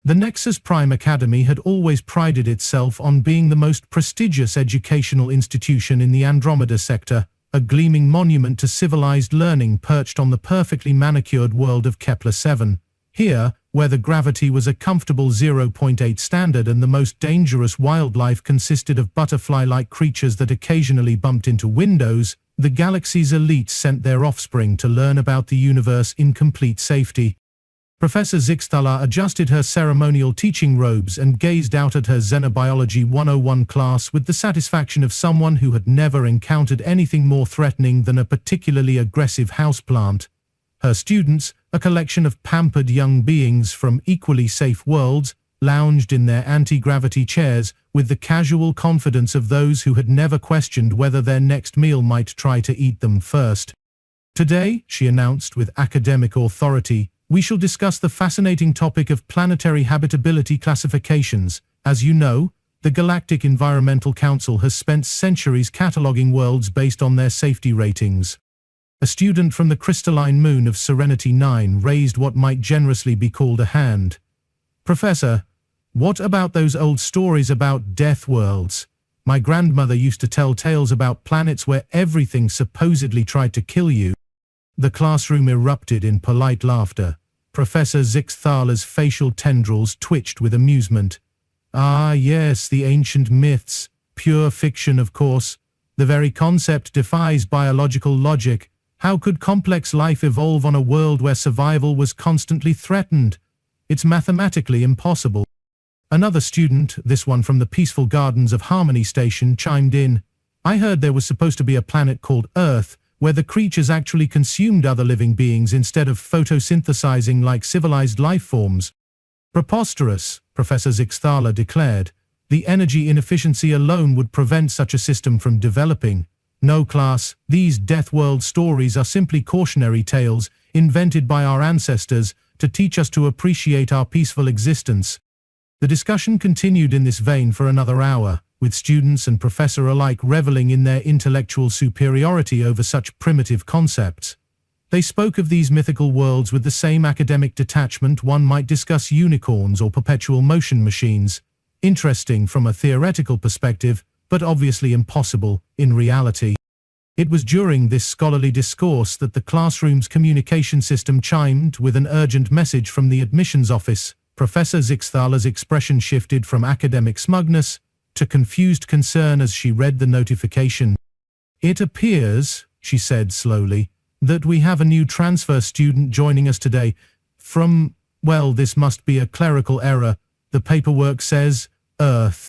The Nexus Prime Academy had always prided itself on being the most prestigious educational institution in the Andromeda sector, a gleaming monument to civilized learning perched on the perfectly manicured world of Kepler 7. Here, where the gravity was a comfortable 0.8 standard and the most dangerous wildlife consisted of butterfly-like creatures that occasionally bumped into windows, the galaxy's elites sent their offspring to learn about the universe in complete safety. Professor Zixthala adjusted her ceremonial teaching robes and gazed out at her Xenobiology 101 class with the satisfaction of someone who had never encountered anything more threatening than a particularly aggressive houseplant. Her students, a collection of pampered young beings from equally safe worlds, lounged in their anti-gravity chairs with the casual confidence of those who had never questioned whether their next meal might try to eat them first. "Today," she announced with academic authority, "we shall discuss the fascinating topic of planetary habitability classifications. As you know, the Galactic Environmental Council has spent centuries cataloging worlds based on their safety ratings." A student from the crystalline moon of Serenity 9 raised what might generously be called a hand. "Professor, what about those old stories about Deathworlds? My grandmother used to tell tales about planets where everything supposedly tried to kill you." The classroom erupted in polite laughter. Professor Zixthala's facial tendrils twitched with amusement. "Ah, yes, the ancient myths. Pure fiction, of course. The very concept defies biological logic. How could complex life evolve on a world where survival was constantly threatened? It's mathematically impossible." Another student, this one from the peaceful gardens of Harmony Station, chimed in. "I heard there was supposed to be a planet called Earth, where the creatures actually consumed other living beings instead of photosynthesizing like civilized life forms." "Preposterous," Professor Zixthala declared. "The energy inefficiency alone would prevent such a system from developing. No, class, these Deathworld stories are simply cautionary tales invented by our ancestors to teach us to appreciate our peaceful existence." The discussion continued in this vein for another hour, with students and professor alike reveling in their intellectual superiority over such primitive concepts. They spoke of these mythical worlds with the same academic detachment one might discuss unicorns or perpetual motion machines. Interesting from a theoretical perspective, but obviously impossible in reality. It was during this scholarly discourse that the classroom's communication system chimed with an urgent message from the admissions office. Professor Zixthala's expression shifted from academic smugness to confused concern as she read the notification. "It appears," she said slowly, "that we have a new transfer student joining us today from, well, this must be a clerical error. The paperwork says Earth."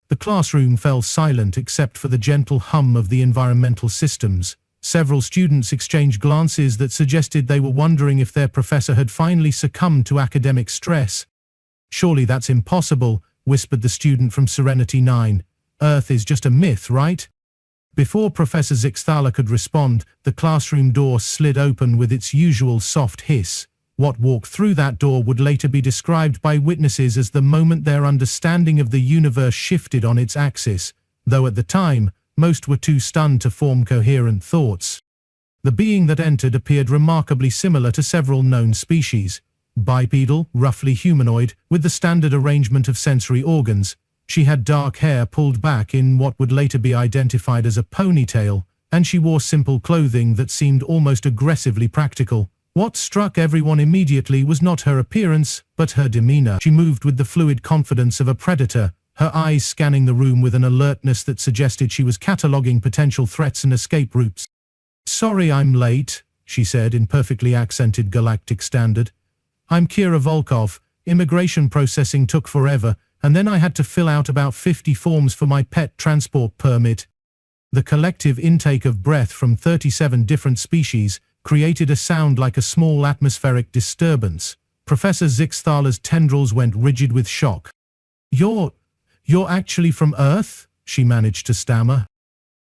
The classroom fell silent except for the gentle hum of the environmental systems. Several students exchanged glances that suggested they were wondering if their professor had finally succumbed to academic stress. "Surely that's impossible," whispered the student from Serenity 9. "Earth is just a myth, right?" Before Professor Zixthala could respond, the classroom door slid open with its usual soft hiss. What walked through that door would later be described by witnesses as the moment their understanding of the universe shifted on its axis, though at the time, most were too stunned to form coherent thoughts. The being that entered appeared remarkably similar to several known species. Bipedal, roughly humanoid, with the standard arrangement of sensory organs. She had dark hair pulled back in what would later be identified as a ponytail, and she wore simple clothing that seemed almost aggressively practical. What struck everyone immediately was not her appearance, but her demeanor. She moved with the fluid confidence of a predator, her eyes scanning the room with an alertness that suggested she was cataloging potential threats and escape routes. "Sorry I'm late," she said in perfectly accented galactic standard. "I'm Kira Volkov. Immigration processing took forever, and then I had to fill out about 50 forms for my pet transport permit." The collective intake of breath from 37 different species created a sound like a small atmospheric disturbance. Professor Zixthala's tendrils went rigid with shock. You're actually from Earth?" she managed to stammer.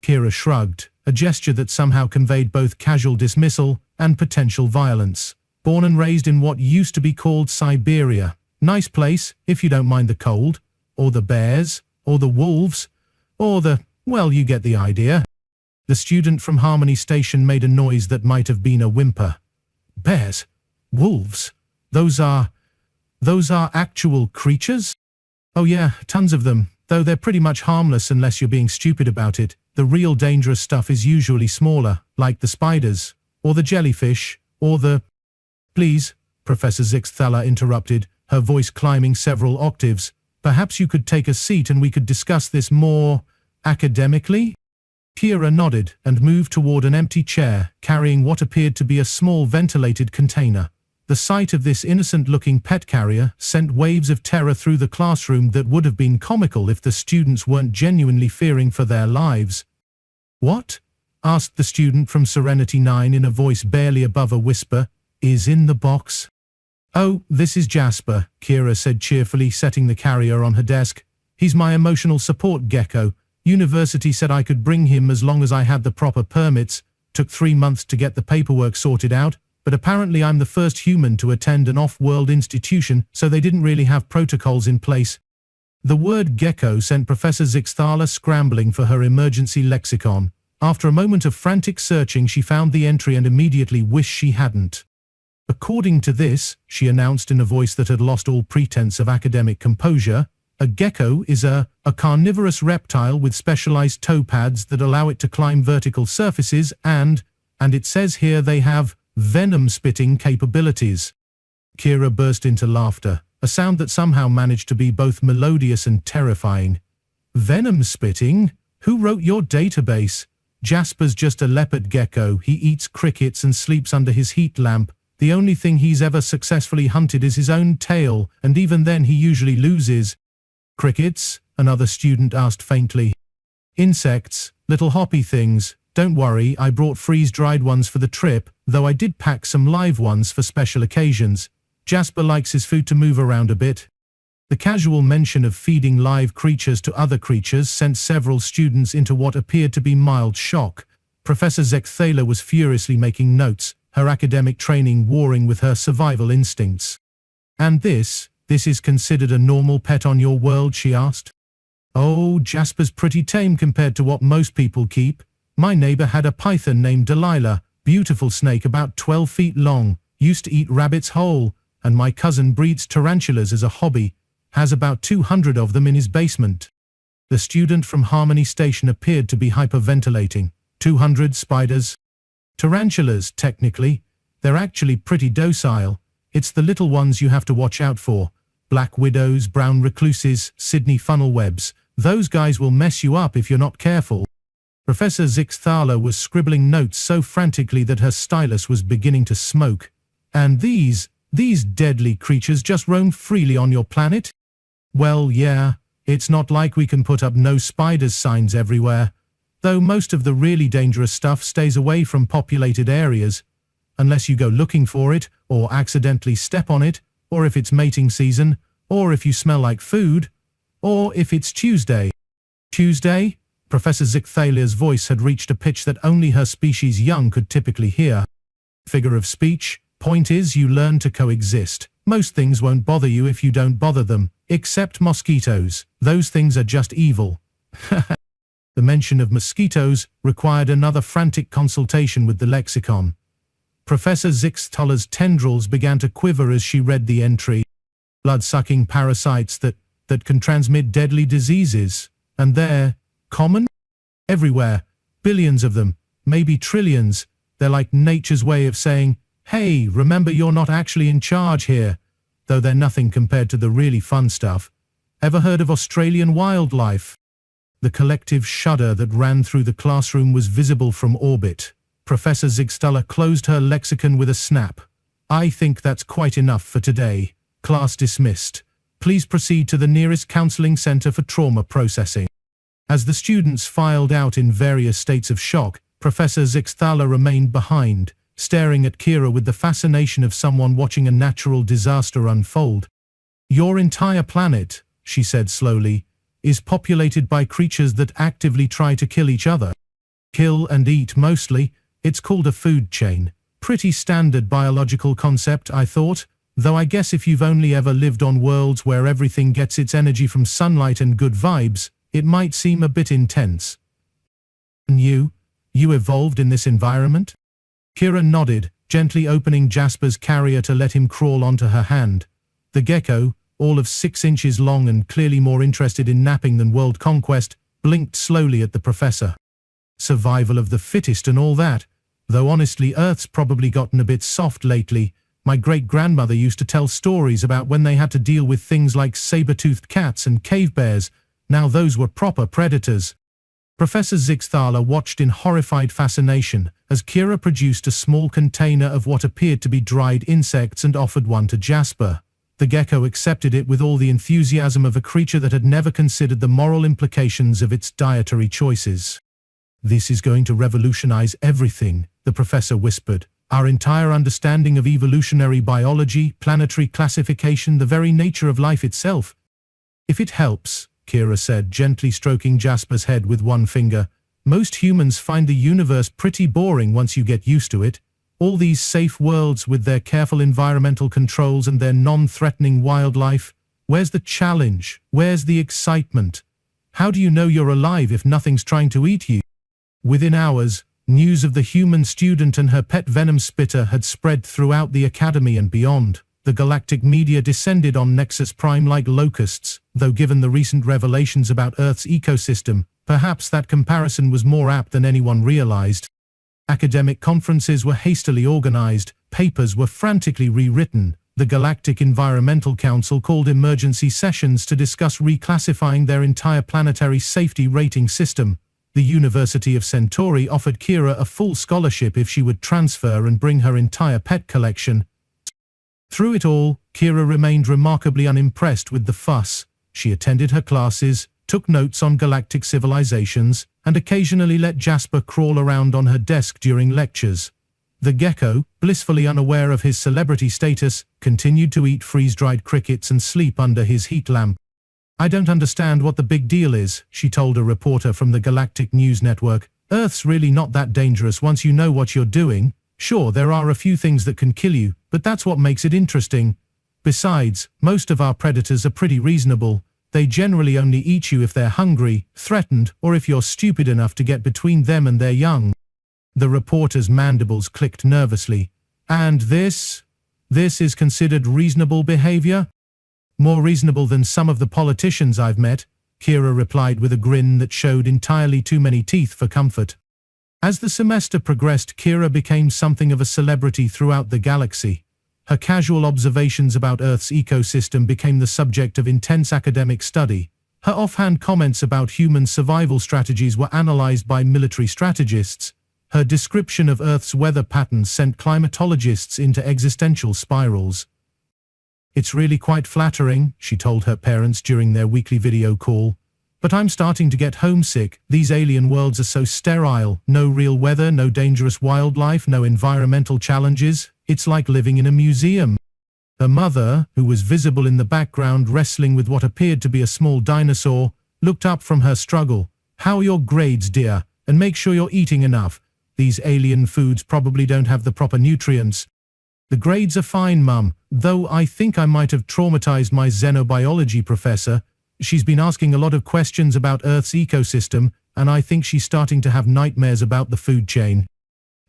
Kira shrugged, a gesture that somehow conveyed both casual dismissal and potential violence. "Born and raised in what used to be called Siberia. Nice place, if you don't mind the cold. Or the bears, or the wolves, or well, you get the idea." The student from Harmony Station made a noise that might have been a whimper. "Bears? Wolves? Those are... Those are actual creatures? Oh yeah, tons of them, though they're pretty much harmless unless you're being stupid about it. The real dangerous stuff is usually smaller, like the spiders, or the jellyfish, or the... Please, Professor Zixthala interrupted, her voice climbing several octaves. Perhaps you could take a seat and we could discuss this more academically? Kira nodded and moved toward an empty chair, carrying what appeared to be a small ventilated container. The sight of this innocent-looking pet carrier sent waves of terror through the classroom that would have been comical if the students weren't genuinely fearing for their lives. "What?" asked the student from Serenity 9 in a voice barely above a whisper. "Is in the box?" "Oh, this is Jasper," Kira said cheerfully, setting the carrier on her desk. "He's my emotional support gecko. University said I could bring him as long as I had the proper permits. Took 3 months to get the paperwork sorted out, but apparently I'm the first human to attend an off-world institution, so they didn't really have protocols in place." The word gecko sent Professor Zixthala scrambling for her emergency lexicon. After a moment of frantic searching, she found the entry and immediately wished she hadn't. "According to this," she announced in a voice that had lost all pretense of academic composure, "a gecko is a carnivorous reptile with specialized toe pads that allow it to climb vertical surfaces and it says here they have venom-spitting capabilities." Kira burst into laughter, a sound that somehow managed to be both melodious and terrifying. "Venom-spitting? Who wrote your database? Jasper's just a leopard gecko. He eats crickets and sleeps under his heat lamp. The only thing he's ever successfully hunted is his own tail, and even then he usually loses." "Crickets?" another student asked faintly. "Insects, little hoppy things. Don't worry, I brought freeze-dried ones for the trip, though I did pack some live ones for special occasions. Jasper likes his food to move around a bit." The casual mention of feeding live creatures to other creatures sent several students into what appeared to be mild shock. Professor Zixthala was furiously making notes, her academic training warring with her survival instincts. "And this is considered a normal pet on your world?" she asked. "Oh, Jasper's pretty tame compared to what most people keep. My neighbor had a python named Delilah, beautiful snake about 12 feet long, used to eat rabbits whole, and my cousin breeds tarantulas as a hobby, has about 200 of them in his basement." The student from Harmony Station appeared to be hyperventilating. 200 spiders? Tarantulas, technically. They're actually pretty docile. It's the little ones you have to watch out for. Black widows, brown recluses, Sydney funnel webs. Those guys will mess you up if you're not careful. Professor Zixthala was scribbling notes so frantically that her stylus was beginning to smoke. "And these deadly creatures just roam freely on your planet?" "Well, yeah. It's not like we can put up no spiders signs everywhere. Though most of the really dangerous stuff stays away from populated areas. Unless you go looking for it, or accidentally step on it, or if it's mating season, or if you smell like food, or if it's Tuesday." "Tuesday?" Professor Zixthala's voice had reached a pitch that only her species young could typically hear. "Figure of speech. Point is, you learn to coexist. Most things won't bother you if you don't bother them, except mosquitoes. Those things are just evil." The mention of mosquitoes required another frantic consultation with the lexicon. Professor Zixthala's tendrils began to quiver as she read the entry. "Blood-sucking parasites that can transmit deadly diseases. And they're common? Everywhere. Billions of them. Maybe trillions. They're like nature's way of saying, 'Hey, remember you're not actually in charge here,' though they're nothing compared to the really fun stuff. Ever heard of Australian wildlife?" The collective shudder that ran through the classroom was visible from orbit. Professor Zixthala closed her lexicon with a snap. "I think that's quite enough for today. Class dismissed. Please proceed to the nearest counseling center for trauma processing." As the students filed out in various states of shock, Professor Zixthala remained behind, staring at Kira with the fascination of someone watching a natural disaster unfold. "Your entire planet," she said slowly, "is populated by creatures that actively try to kill each other. Kill and eat mostly. It's called a food chain. Pretty standard biological concept, I thought, though I guess if you've only ever lived on worlds where everything gets its energy from sunlight and good vibes, it might seem a bit intense." "And you evolved in this environment?" Kira nodded, gently opening Jasper's carrier to let him crawl onto her hand. The gecko, all of 6 inches long and clearly more interested in napping than world conquest, blinked slowly at the professor. Survival of the fittest and all that, though honestly Earth's probably gotten a bit soft lately. My great-grandmother used to tell stories about when they had to deal with things like saber-toothed cats and cave bears. Now those were proper predators. Professor Zixthala watched in horrified fascination as Kira produced a small container of what appeared to be dried insects and offered one to Jasper. The gecko accepted it with all the enthusiasm of a creature that had never considered the moral implications of its dietary choices. "This is going to revolutionize everything," the professor whispered. "Our entire understanding of evolutionary biology, planetary classification, the very nature of life itself." "If it helps," Kira said, gently stroking Jasper's head with one finger, "most humans find the universe pretty boring once you get used to it. All these safe worlds with their careful environmental controls and their non-threatening wildlife. Where's the challenge? Where's the excitement? How do you know you're alive if nothing's trying to eat you?" Within hours, news of the human student and her pet Venom spitter had spread throughout the academy and beyond. The galactic media descended on Nexus Prime like locusts, though given the recent revelations about Earth's ecosystem, perhaps that comparison was more apt than anyone realized. Academic conferences were hastily organized, papers were frantically rewritten. The Galactic Environmental Council called emergency sessions to discuss reclassifying their entire planetary safety rating system. The University of Centauri offered Kira a full scholarship if she would transfer and bring her entire pet collection. Through it all, Kira remained remarkably unimpressed with the fuss. She attended her classes, took notes on galactic civilizations, and occasionally let Jasper crawl around on her desk during lectures. The gecko, blissfully unaware of his celebrity status, continued to eat freeze-dried crickets and sleep under his heat lamp. "I don't understand what the big deal is," she told a reporter from the Galactic News Network. "Earth's really not that dangerous once you know what you're doing. Sure, there are a few things that can kill you, but that's what makes it interesting. Besides, most of our predators are pretty reasonable. They generally only eat you if they're hungry, threatened, or if you're stupid enough to get between them and their young." The reporter's mandibles clicked nervously. "And this is considered reasonable behavior?" "More reasonable than some of the politicians I've met," Kira replied with a grin that showed entirely too many teeth for comfort. As the semester progressed, Kira became something of a celebrity throughout the galaxy. Her casual observations about Earth's ecosystem became the subject of intense academic study. Her offhand comments about human survival strategies were analyzed by military strategists. Her description of Earth's weather patterns sent climatologists into existential spirals. "It's really quite flattering," she told her parents during their weekly video call. "But I'm starting to get homesick. These alien worlds are so sterile. No real weather, no dangerous wildlife, no environmental challenges. It's like living in a museum." Her mother, who was visible in the background wrestling with what appeared to be a small dinosaur, looked up from her struggle. "How are your grades, dear? And make sure you're eating enough. These alien foods probably don't have the proper nutrients." "The grades are fine, Mum, though I think I might have traumatized my xenobiology professor. She's been asking a lot of questions about Earth's ecosystem, and I think she's starting to have nightmares about the food chain."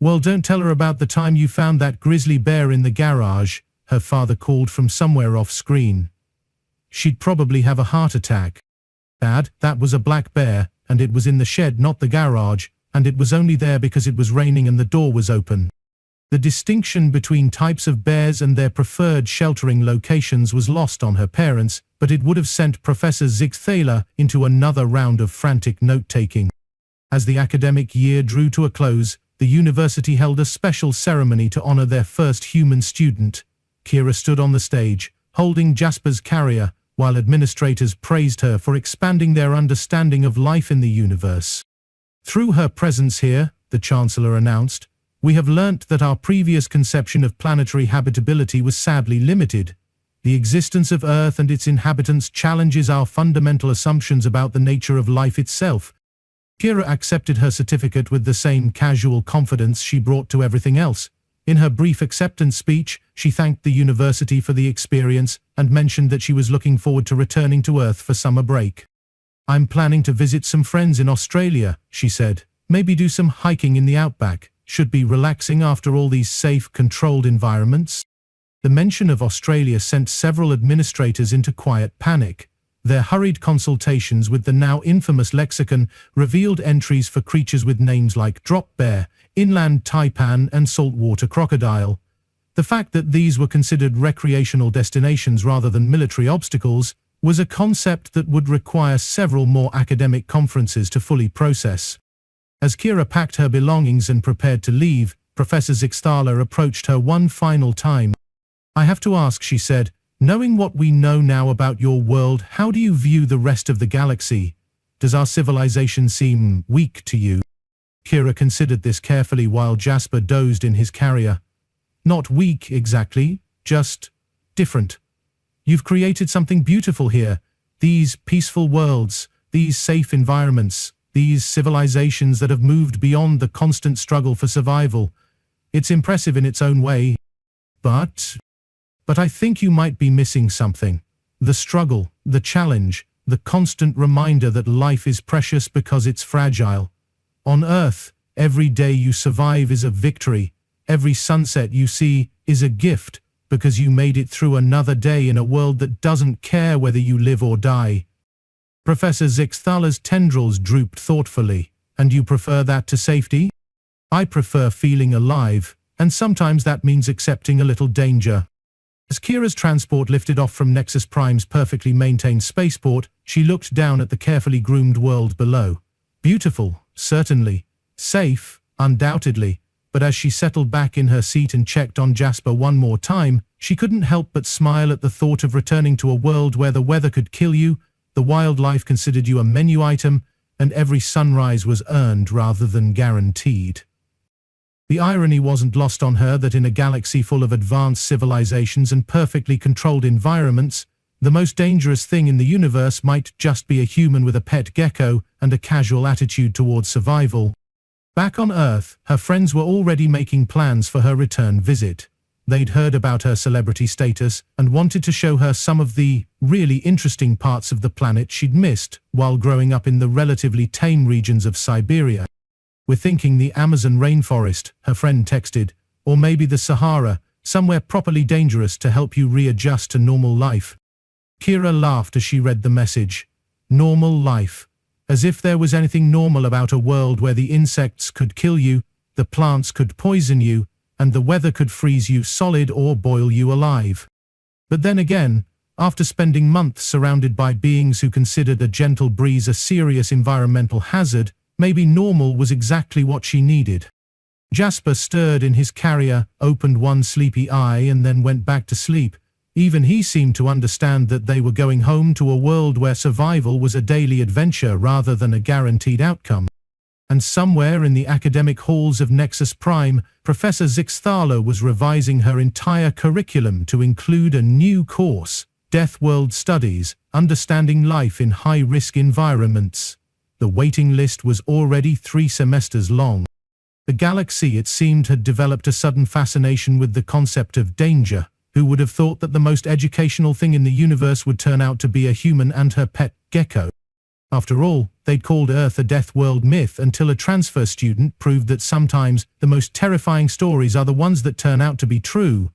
"Well, don't tell her about the time you found that grizzly bear in the garage," her father called from somewhere off screen. "She'd probably have a heart attack." "Dad, that was a black bear, and it was in the shed, not the garage, and it was only there because it was raining and the door was open." The distinction between types of bears and their preferred sheltering locations was lost on her parents, but it would have sent Professor Zixthala into another round of frantic note-taking. As the academic year drew to a close, the university held a special ceremony to honor their first human student. Kira stood on the stage, holding Jasper's carrier, while administrators praised her for expanding their understanding of life in the universe. "Through her presence here," the Chancellor announced, "we have learnt that our previous conception of planetary habitability was sadly limited. The existence of Earth and its inhabitants challenges our fundamental assumptions about the nature of life itself." Kira accepted her certificate with the same casual confidence she brought to everything else. In her brief acceptance speech, she thanked the university for the experience and mentioned that she was looking forward to returning to Earth for summer break. "I'm planning to visit some friends in Australia," she said. "Maybe do some hiking in the outback. Should be relaxing after all these safe, controlled environments." The mention of Australia sent several administrators into quiet panic. Their hurried consultations with the now infamous lexicon revealed entries for creatures with names like drop bear, inland taipan, and saltwater crocodile. The fact that these were considered recreational destinations rather than military obstacles was a concept that would require several more academic conferences to fully process. As Kira packed her belongings and prepared to leave, Professor Zixthala approached her one final time. "I have to ask," she said, "knowing what we know now about your world, how do you view the rest of the galaxy? Does our civilization seem weak to you?" Kira considered this carefully while Jasper dozed in his carrier. "Not weak, exactly, just different. You've created something beautiful here. These peaceful worlds, these safe environments, these civilizations that have moved beyond the constant struggle for survival. It's impressive in its own way. But I think you might be missing something. The struggle, the challenge, the constant reminder that life is precious because it's fragile. On Earth, every day you survive is a victory. Every sunset you see is a gift because you made it through another day in a world that doesn't care whether you live or die." Professor Zixthala's tendrils drooped thoughtfully. "And you prefer that to safety?" "I prefer feeling alive, and sometimes that means accepting a little danger." As Kira's transport lifted off from Nexus Prime's perfectly maintained spaceport, she looked down at the carefully groomed world below. Beautiful, certainly. Safe, undoubtedly. But as she settled back in her seat and checked on Jasper one more time, she couldn't help but smile at the thought of returning to a world where the weather could kill you, the wildlife considered you a menu item, and every sunrise was earned rather than guaranteed. The irony wasn't lost on her that in a galaxy full of advanced civilizations and perfectly controlled environments, the most dangerous thing in the universe might just be a human with a pet gecko and a casual attitude towards survival. Back on Earth, her friends were already making plans for her return visit. They'd heard about her celebrity status and wanted to show her some of the really interesting parts of the planet she'd missed while growing up in the relatively tame regions of Siberia. "We're thinking the Amazon rainforest," her friend texted, "or maybe the Sahara, somewhere properly dangerous to help you readjust to normal life." Kira laughed as she read the message. Normal life. As if there was anything normal about a world where the insects could kill you, the plants could poison you, and the weather could freeze you solid or boil you alive. But then again, after spending months surrounded by beings who considered a gentle breeze a serious environmental hazard, maybe normal was exactly what she needed. Jasper stirred in his carrier, opened one sleepy eye and then went back to sleep. Even he seemed to understand that they were going home to a world where survival was a daily adventure rather than a guaranteed outcome. And somewhere in the academic halls of Nexus Prime, Professor Zixthala was revising her entire curriculum to include a new course, Deathworld Studies, Understanding Life in High-Risk Environments. The waiting list was already 3 semesters long. The galaxy, it seemed, had developed a sudden fascination with the concept of danger. Who would have thought that the most educational thing in the universe would turn out to be a human and her pet gecko? After all, they'd called Earth a death world myth until a transfer student proved that sometimes the most terrifying stories are the ones that turn out to be true.